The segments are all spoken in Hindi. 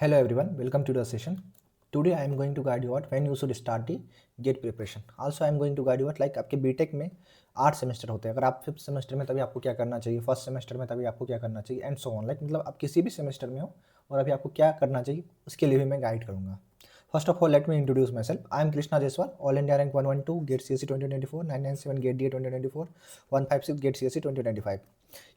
Hello everyone, welcome to the session. Today I am going to guide you what when you should start the GATE preparation. Also I am going to guide you what like आपके बीटेक में 8 सेमेस्टर होते हैं. अगर आप 5th सेमेस्टर में तभी आपको क्या करना चाहिए, फर्स्ट सेमेस्टर में तभी आपको क्या करना चाहिए एंड सो ऑन. लाइक मतलब आप किसी भी सेमेस्टर में हो और अभी आपको क्या करना चाहिए उसके लिए भी मैं गाइड करूँगा. First of all, let me introduce myself. I am Krishna Jaiswal, All India Rank 112, GATE CSE 2024, 997 GATE DA 2024, 156 GATE CSE 2025.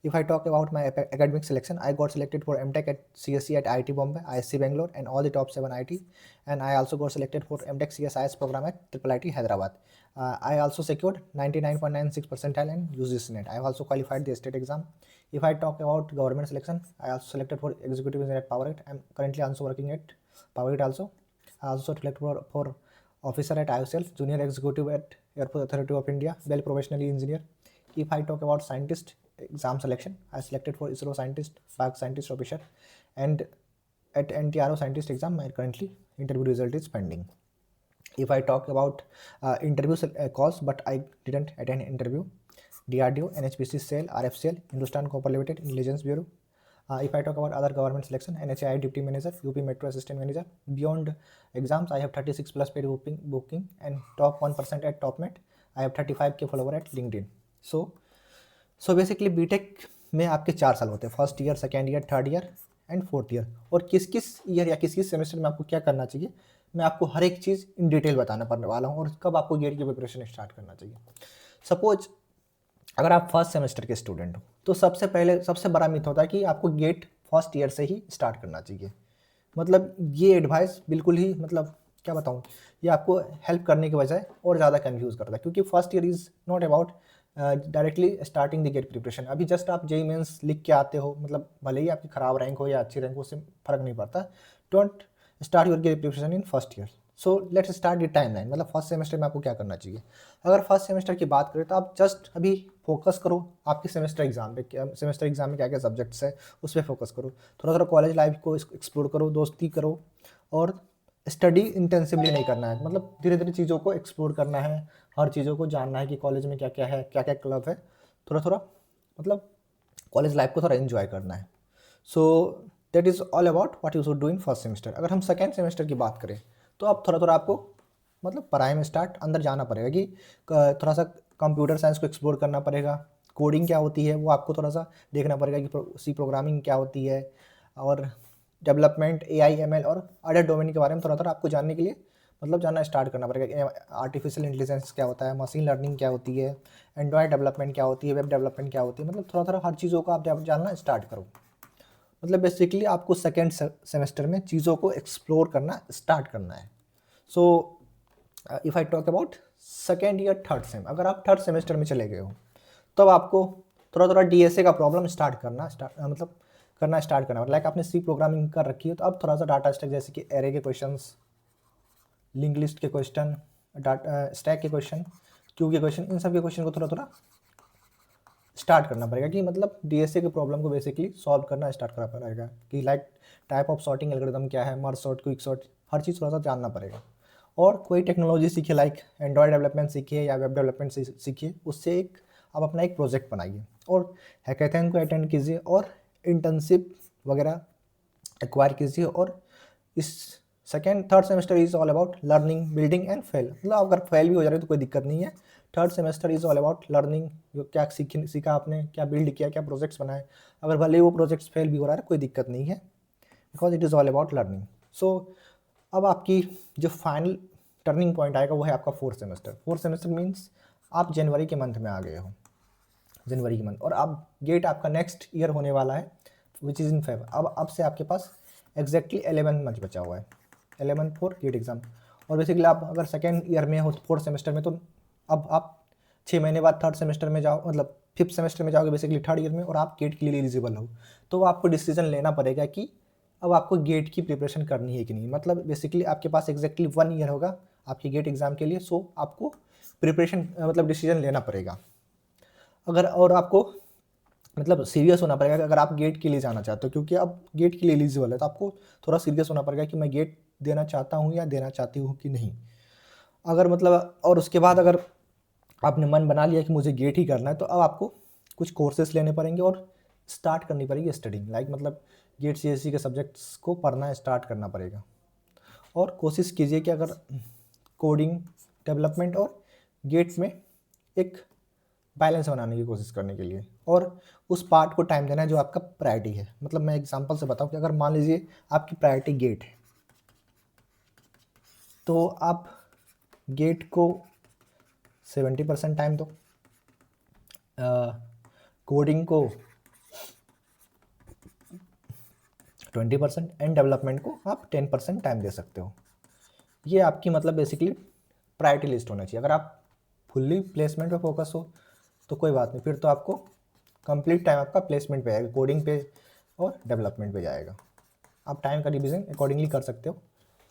If I talk about my academic selection, I got selected for MTech at CSE at IIT Bombay, ISC Bangalore, and all the top 7 IT. And I also got selected for MTech CSIS program at IIIT Hyderabad. I also secured 99.96 percentile and UGC NET. I have also qualified the state exam. If I talk about government selection, I also selected for executive engineer at PowerGrid. I am currently also working at PowerGrid also. I also selected for officer at IOCL, junior executive at Airport Authority of India, well professionally engineer. If I talk about scientist exam selection, I selected for ISRO scientist, PAC scientist officer, and at NTRO scientist exam, my currently interview result is pending. If I talk about interview calls, but I didn't attend interview, DRDO, NHPC SAIL, RFCL, Hindustan Copper Limited, Intelligence Bureau. If I talk about other government selection, NHAI Deputy Manager, UP Metro Assistant Manager. Beyond exams, I have 36 plus paid booking and top 1% at TopNet. I have 35K follower at LinkedIn. So basically BTech में आपके 4 साल होते हैं, first year, second year, third year and fourth year. और किस किस ईयर या किस किस सेमेस्टर में आपको क्या करना चाहिए, मैं आपको हर एक चीज़ इन डिटेल बताना पड़ने वाला हूँ और कब आपको गेट की प्रिपरेशन स्टार्ट करना चाहिए. सपोज अगर आप फर्स्ट सेमेस्टर के स्टूडेंट हो तो सबसे बड़ा मिथ होता है कि आपको गेट फर्स्ट ईयर से ही स्टार्ट करना चाहिए. मतलब ये एडवाइस बिल्कुल ही मतलब क्या बताऊँ, ये आपको हेल्प करने के बजाय और ज़्यादा कन्फ्यूज़ करता है, क्योंकि first year is not about directly starting the GATE preparation. अभी जस्ट आप जेई मेंस लिख के आते हो, मतलब भले ही आपकी ख़राब रैंक हो या अच्छी रैंक हो, उससे फ़र्क नहीं पड़ता. Don't start your GATE preparation in first year. So let's start the timeline. मतलब फर्स्ट सेमेस्टर में आपको क्या करना चाहिए. अगर फर्स्ट सेमेस्टर की बात करें तो आप जस्ट अभी फोकस करो आपके सेमेस्टर एग्जाम पे. सेमेस्टर एग्जाम में क्या क्या सब्जेक्ट्स है उस पर फोकस करो. थोड़ा थोड़ा कॉलेज लाइफ को एक्सप्लोर करो, दोस्ती करो, और स्टडी इंटेंसिवली नहीं करना है. मतलब धीरे धीरे चीज़ों को एक्सप्लोर करना है, हर चीज़ों को जानना है कि कॉलेज में क्या क्या है, क्या क्या क्लब है. थोड़ा थोड़ा मतलब कॉलेज लाइफ को थोड़ा एंजॉय करना है. सो that is all about what you should do in first semester. अगर हम सेकेंड सेमेस्टर की बात करें तो अब थोड़ा थोड़ा आपको मतलब पढ़ाई में स्टार्ट अंदर जाना पड़ेगा कि थोड़ा सा कंप्यूटर साइंस को एक्सप्लोर करना पड़ेगा. कोडिंग क्या होती है वो आपको थोड़ा सा देखना पड़ेगा कि सी प्रोग्रामिंग क्या होती है, और डेवलपमेंट, AI, ML और अदर डोमेन के बारे में थोड़ा थोड़ा आपको जानने के लिए मतलब जानना स्टार्ट करना पड़ेगा. आर्टिफिशियल इंटेलिजेंस क्या होता है, मशीन लर्निंग क्या होती है, एंड्रॉयड डेवलपमेंट क्या होती है, वेब डेवलपमेंट क्या होती है. मतलब थोड़ा थोड़ा हर चीज़ों को आप जानना स्टार्ट करो. मतलब बेसिकली आपको सेकेंड सेमेस्टर में चीज़ों को एक्सप्लोर करना स्टार्ट करना है. So if I talk about second year third same, अगर आप थर्ड सेमेस्टर में चले गए हो तब तो आपको थोड़ा थोड़ा DSA का प्रॉब्लम करना स्टार्ट करना. लाइक आपने सी प्रोग्रामिंग कर रखी है तो अब थोड़ा सा डाटा स्टैक जैसे कि एरे के क्वेश्चंस, लिंक लिस्ट के क्वेश्चन, डाटा स्टैक के क्वेश्चन, क्यू के क्वेश्चन, इन सब के क्वेश्चन को थोड़ा थोड़ा स्टार्ट करना पड़ेगा कि मतलब DSA के प्रॉब्लम को बेसिकली सॉल्व करना स्टार्ट करना पड़ेगा कि like type of sorting algorithm क्या है, मर्ज सॉर्ट, क्विक सॉर्ट, हर चीज़ थोड़ा सा जानना पड़ेगा. और कोई टेक्नोलॉजी सीखिए, लाइक एंड्रॉयड डेवलपमेंट सीखिए या वेब डेवलपमेंट सीखिए, उससे आप अपना एक प्रोजेक्ट बनाइए और हैकाथन को अटेंड कीजिए और इंटर्नशिप वगैरह एक्वायर कीजिए. और इस second third semester is all about learning, building and fail. मतलब अगर फेल भी हो जा रही है तो कोई दिक्कत नहीं है. Third semester is all about learning, क्या सीखा आपने, क्या बिल्ड किया, क्या प्रोजेक्ट्स बनाए. अगर भले ही वो प्रोजेक्ट्स फेल भी हो रहा है कोई दिक्कत नहीं है, because it is all about learning. So अब आपकी जो फाइनल टर्निंग पॉइंट आएगा वो है आपका fourth semester. Fourth semester means आप जनवरी के मंथ में आ गए हो, जनवरी के मंथ, और अब गेट आपका नेक्स्ट ईयर होने वाला है विच इज़ इन फेब. अब से आपके पास एग्जैक्टली 11 मंथ बचा हुआ है, 11 फॉर गेट एग्जाम. और बेसिकली आप अगर सेकेंड ईयर में हो फोर्थ सेमेस्टर में तो अब आप 6 महीने बाद थर्ड सेमेस्टर में जाओ, मतलब फिफ्थ सेमेस्टर में जाओगे बेसिकली थर्ड ईयर में, और आप गेट के लिए एलिजिबल हो. तो आपको डिसीजन लेना पड़ेगा कि अब आपको गेट की प्रिपरेशन करनी है कि नहीं. मतलब बेसिकली आपके पास एग्जैक्टली 1 ईयर होगा आपके गेट एग्जाम के लिए. सो आपको प्रिपरेशन मतलब डिसीजन लेना पड़ेगा. अगर और आपको मतलब सीरियस होना पड़ेगा अगर आप गेट के लिए जाना चाहते हो, क्योंकि आप गेट के लिए एलिजिबल है तो आपको थोड़ा सीरियस होना पड़ेगा कि मैं गेट देना चाहता हूँ या देना चाहती हूँ कि नहीं. अगर मतलब और उसके बाद अगर आपने मन बना लिया कि मुझे गेट ही करना है तो अब आपको कुछ कोर्सेस लेने पड़ेंगे और स्टार्ट करनी पड़ेगी स्टडिंग. लाइक मतलब गेट सीएससी के सब्जेक्ट्स को पढ़ना स्टार्ट करना पड़ेगा। और कोशिश कीजिए कि अगर कोडिंग, डेवलपमेंट और गेट में एक बैलेंस बनाने की कोशिश करने के लिए, और उस पार्ट को टाइम देना है जो आपका प्रायोरिटी है। मतलब मैं एग्जांपल से बताऊं कि अगर मान लीजिए आपकी प्रायोरिटी गेट है, तो आप गेट को 70% टाइम दो, कोडिंग को 20% एंड डेवलपमेंट को आप 10% टाइम दे सकते हो। ये आपकी मतलब बेसिकली प्रायोरिटी लिस्ट होना चाहिए। अगर आप फुल्ली प्लेसमेंट पे फोकस हो तो कोई बात नहीं, फिर तो आपको कंप्लीट टाइम आपका प्लेसमेंट पे आएगा, कोडिंग पे और डेवलपमेंट पे जाएगा। आप टाइम का रिविजन अकॉर्डिंगली कर सकते हो।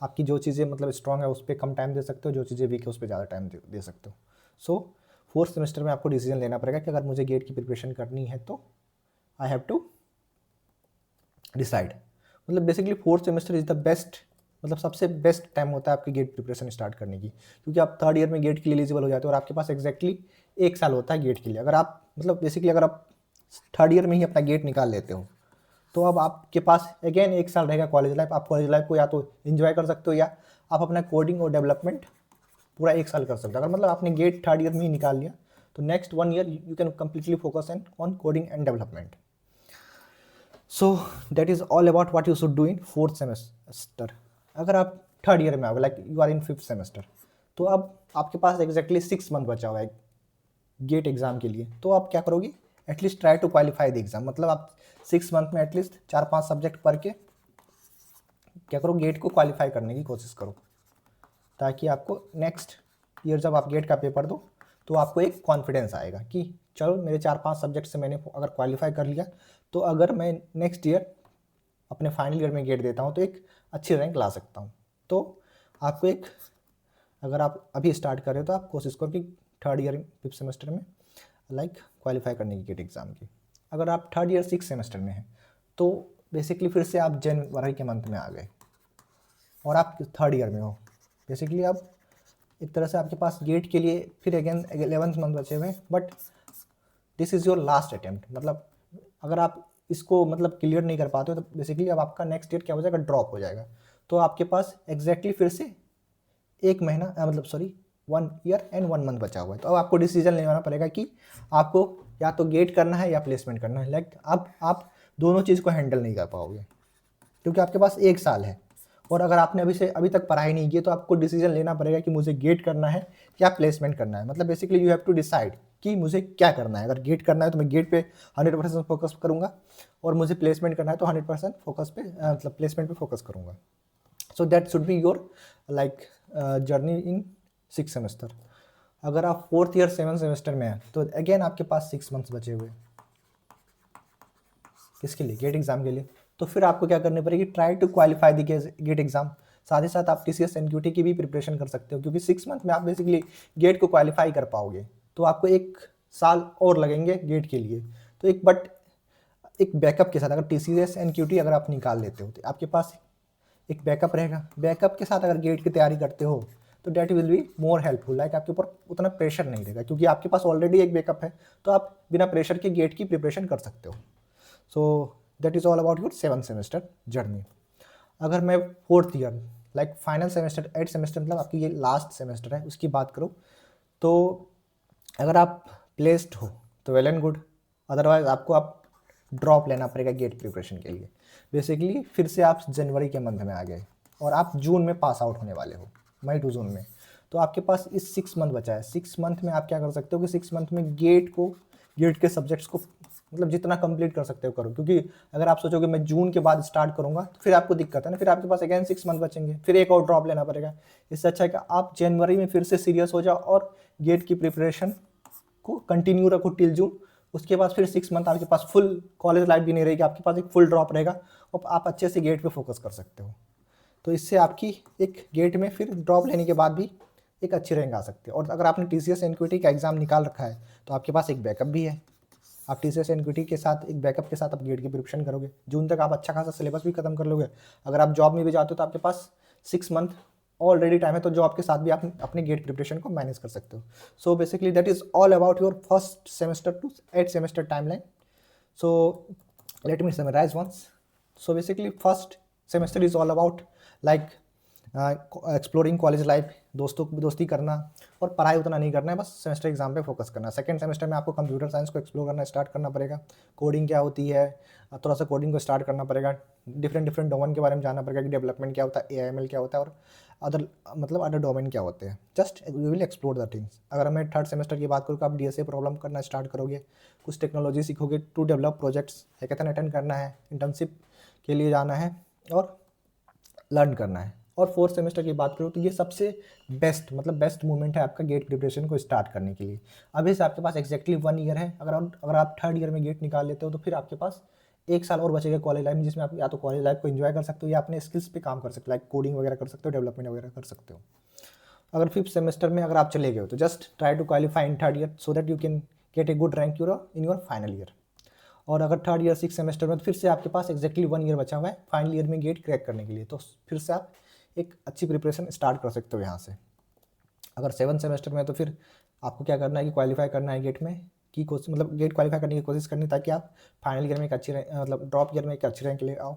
आपकी जो चीज़ें मतलब स्ट्रॉन्ग है उस पर कम टाइम दे सकते हो, जो चीज़ें वीक है उस पर ज़्यादा टाइम दे सकते हो। सो फोर्थ सेमेस्टर में आपको डिसीजन लेना पड़ेगा कि अगर मुझे गेट की प्रिपरेशन करनी है तो आई हैव टू डिसाइड। मतलब basically fourth semester is the best, मतलब सबसे बेस्ट टाइम होता है आपकी गेट प्रिपरेशन स्टार्ट करने की, क्योंकि आप थर्ड ईयर में गेट के लिए एलिजिबल हो जाते हो और आपके पास एग्जैक्टली 1 साल होता है गेट के लिए। अगर आप मतलब बेसिकली अगर आप थर्ड ईयर में ही अपना गेट निकाल लेते हो तो अब आपके पास अगेन 1 साल रहेगा कॉलेज लाइफ। आप कॉलेज लाइफ को या तो एंजॉय कर सकते हो या आप अपना कोडिंग और डेवलपमेंट पूरा 1 साल कर सकते हो। अगर मतलब आपने गेट थर्ड ईयर में ही निकाल लिया तो next 1 year you can completely focus on coding and development. So that is all about what you should do in fourth semester. अगर आप थर्ड ईयर में आओगे, like you are in fifth semester, तो अब आपके पास एग्जैक्टली 6 मंथ बचा हुआ है गेट एग्जाम के लिए। तो आप क्या करोगे, at least try to qualify the exam. मतलब आप 6 मंथ में एटलीस्ट 4-5 सब्जेक्ट पढ़ के क्या करो, गेट को क्वालिफाई करने की कोशिश करो, ताकि आपको नेक्स्ट ईयर जब आप गेट का पेपर दो तो आपको एक कॉन्फिडेंस आएगा कि चलो मेरे 4-5 सब्जेक्ट से मैंने अगर क्वालिफाई कर लिया तो अगर मैं नेक्स्ट ईयर अपने फाइनल ईयर में गेट देता हूँ तो एक अच्छी रैंक ला सकता हूँ। तो आपको एक, अगर आप अभी स्टार्ट कर रहे हो तो आप कोशिश करो कि थर्ड ईयर फिफ्थ सेमेस्टर में लाइक क्वालिफाई करने की गेट एग्ज़ाम की। अगर आप थर्ड ईयर सिक्स सेमेस्टर में हैं तो बेसिकली फिर से आप जनवरी के मंथ में आ गए और आप थर्ड ईयर में हो। बेसिकली अब एक तरह से आपके पास गेट के लिए फिर अगेन 11th मंथ बचे हुए हैं, but this is your last attempt. मतलब अगर आप इसको मतलब क्लियर नहीं कर पाते हो तो बेसिकली अब आपका नेक्स्ट ईयर क्या हो जाएगा, ड्रॉप हो जाएगा। तो आपके पास एग्जैक्टली फिर से 1 महीना मतलब सॉरी 1 ईयर एंड 1 मंथ बचा हुआ है। तो अब आपको डिसीजन लेना पड़ेगा कि आपको या तो गेट करना है या प्लेसमेंट करना है। लाइक अब आप दोनों चीज़ को हैंडल नहीं कर पाओगे क्योंकि आपके पास 1 साल है, और अगर आपने अभी तक पढ़ाई नहीं की तो आपको डिसीजन लेना पड़ेगा कि मुझे गेट करना है या प्लेसमेंट करना है। मतलब basically you have to decide कि मुझे क्या करना है। अगर गेट करना है तो मैं गेट पे 100% फोकस करूँगा, और मुझे प्लेसमेंट करना है तो 100% फोकस पे मतलब प्लेसमेंट पे फोकस करूँगा। So that should be your like journey in 6 semester. अगर आप फोर्थ ईयर 7 सेमेस्टर में हैं तो अगेन आपके पास 6 मंथ्स बचे हुए, किसके लिए, गेट एग्जाम के लिए। तो फिर आपको क्या करनी पड़ेगी, try to qualify the GATE exam. साथ ही साथ आप TCS NQT की भी प्रिपरेशन कर सकते हो, क्योंकि 6 मंथ में आप बेसिकली गेट को क्वालिफाई कर पाओगे। तो आपको 1 साल और लगेंगे गेट के लिए। तो एक बैकअप के साथ अगर TCS NQT अगर आप निकाल लेते हो तो आपके पास एक बैकअप रहेगा। बैकअप के साथ अगर गेट की तैयारी करते हो तो that will be more helpful. Like आपके ऊपर उतना प्रेशर नहीं रहेगा क्योंकि आपके पास ऑलरेडी एक बैकअप है, तो आप बिना प्रेशर के गेट की प्रिपरेशन कर सकते हो। सो that is all about your 7 semester journey. अगर मैं fourth year like final semester 8 semester मतलब आपकी ये लास्ट सेमेस्टर है उसकी बात करूँ तो अगर आप प्लेस्ड हो तो वेल एंड गुड, अदरवाइज आपको आप ड्रॉप लेना पड़ेगा गेट प्रिपरेशन के लिए। बेसिकली फिर से आप जनवरी के मंथ में आ गए और आप जून में पास आउट होने वाले हो, मई टू जून में। तो आपके पास इस 6 मंथ बचा है। 6 मंथ में आप क्या कर सकते हो कि 6 मंथ में गेट के सब्जेक्ट्स को मतलब जितना कंप्लीट कर सकते हो करो, क्योंकि अगर आप सोचोगे मैं जून के बाद स्टार्ट करूंगा तो फिर आपको दिक्कत है ना, फिर आपके पास अगेन 6 मंथ बचेंगे, फिर एक और ड्रॉप लेना पड़ेगा। इससे अच्छा है कि आप जनवरी में फिर से सीरियस हो जाओ और गेट की प्रिपरेशन को कंटिन्यू रखो टिल जून। उसके बाद फिर 6 मंथ आपके पास फुल कॉलेज लाइफ भी नहीं रहेगी, आपके पास एक फुल ड्रॉप रहेगा और आप अच्छे से गेट पे फोकस कर सकते हो। तो इससे आपकी एक गेट में फिर ड्रॉप लेने के बाद भी एक अच्छी रैंक आ सकती है। और अगर आपने TCS NQT का एग्ज़ाम निकाल रखा है तो आपके पास एक बैकअप भी है। आप TCS NQT के साथ एक बैकअप के साथ आप गेट की प्रिपरेशन करोगे, जून तक आप अच्छा खासा सिलेबस भी खत्म कर लोगे। अगर आप जॉब में भी जाते हो तो आपके पास 6 मंथ ऑलरेडी टाइम है, तो जॉब के साथ भी आप अपने गेट प्रिपरेशन को मैनेज कर सकते हो। So basically that is all about your first semester to 8 semester timeline. So let me summarise once. So basically first semester is all about like exploring college life, दोस्तों की दोस्ती करना और पढ़ाई उतना नहीं करना है, बस सेमेस्टर एग्जाम पे फोकस करना है। सेकंड सेमेस्टर में आपको कंप्यूटर साइंस को एक्सप्लोर करना स्टार्ट करना पड़ेगा, कोडिंग क्या होती है, थोड़ा सा कोडिंग को स्टार्ट करना पड़ेगा, डिफरेंट डोमेन के बारे में जानना पड़ेगा कि डेवलपमेंट क्या होता है, AML क्या होता है और अदर डोमेन क्या होते हैं। Just you will explore the things. अगर मैं थर्ड सेमेस्टर की बात करूँ तो आप DSA प्रॉब्लम करना स्टार्ट करोगे, कुछ टेक्नोलॉजी सीखोगे, to develop projects, hackathon attend करना है, इंटर्नशिप के लिए जाना है और लर्न करना है। और फोर्थ सेमेस्टर की बात करूँ तो ये सबसे बेस्ट मोमेंट है आपका गेट प्रिपरेशन को स्टार्ट करने के लिए। अभी से आपके पास एक्जैक्टली 1 ईयर है। अगर आप थर्ड ईयर में गेट निकाल लेते हो तो फिर आपके पास 1 साल और बचेगा कॉलेज लाइफ में, जिसमें आप या तो कॉलेज लाइफ को एंजॉय कर सकते हो या अपने स्किल्स पे काम कर सकते हो, लाइक कोडिंग वगैरह कर सकते हो, डेवलपमेंट वगैरह कर सकते हो। अगर फिफ्थ सेमेस्टर में अगर आप चले गए हो तो just try to qualify in third year so that you can get a good rank in your final year. और अगर थर्ड ईयर सिक्स सेमेस्टर में तो फिर से आपके पास एक्जैक्टली 1 ईयर बचा हुआ है फाइनल ईयर में गेट क्रैक करने के लिए, तो फिर से आप एक अच्छी प्रिपरेशन स्टार्ट कर सकते हो यहाँ से। अगर सेवन सेमेस्टर में तो फिर आपको क्या करना है कि क्वालिफाई करना है गेट में की कोशिश, मतलब गेट क्वालिफाई करने की कोशिश करनी ताकि आप फाइनल ईयर में एक अच्छी मतलब ड्रॉप ईयर में एक अच्छी रैंक ले आओ।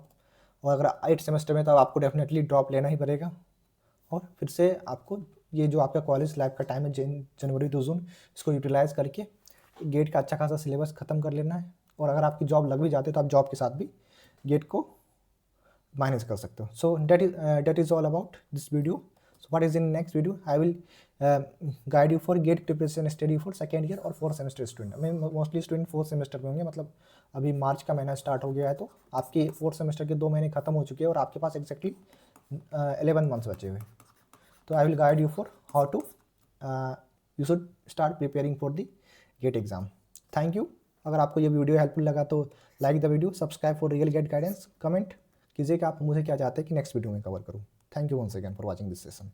और अगर 8 सेमेस्टर में तो आपको डेफिनेटली ड्रॉप लेना ही पड़ेगा। और फिर से आपको ये जो आपका कॉलेज लाइफ का टाइम है जनवरी टू जून, इसको यूटिलाइज़ करके गेट का अच्छा खासा सिलेबस ख़त्म कर लेना है। और अगर आपकी जॉब लग भी जाती है तो आप जॉब के साथ भी गेट को मैनेज कर सकते हो। सो that is all about this video. So what is in next video? I will guide you for GATE preparation study for second year और फोर्थ सेमेस्टर स्टूडेंट। मैं मोस्टली स्टूडेंट फोर्थ सेमेस्टर में होंगे, मतलब अभी मार्च का महीना स्टार्ट हो गया है तो आपके फोर्थ सेमेस्टर के 2 महीने खत्म हो चुके हैं और आपके पास एक्जैक्टली 11 मंथ्स बचे हुए। तो I will guide you for how to you should start preparing for the GATE exam. Thank you. अगर आपको ये वीडियो हेल्पफुल लगा तो like the video, subscribe for real GATE guidance, comment कीजिए कि आप मुझे क्या चाहते हैं कि नेक्स्ट वीडियो में कवर करूँ। Thank you once again for watching this session.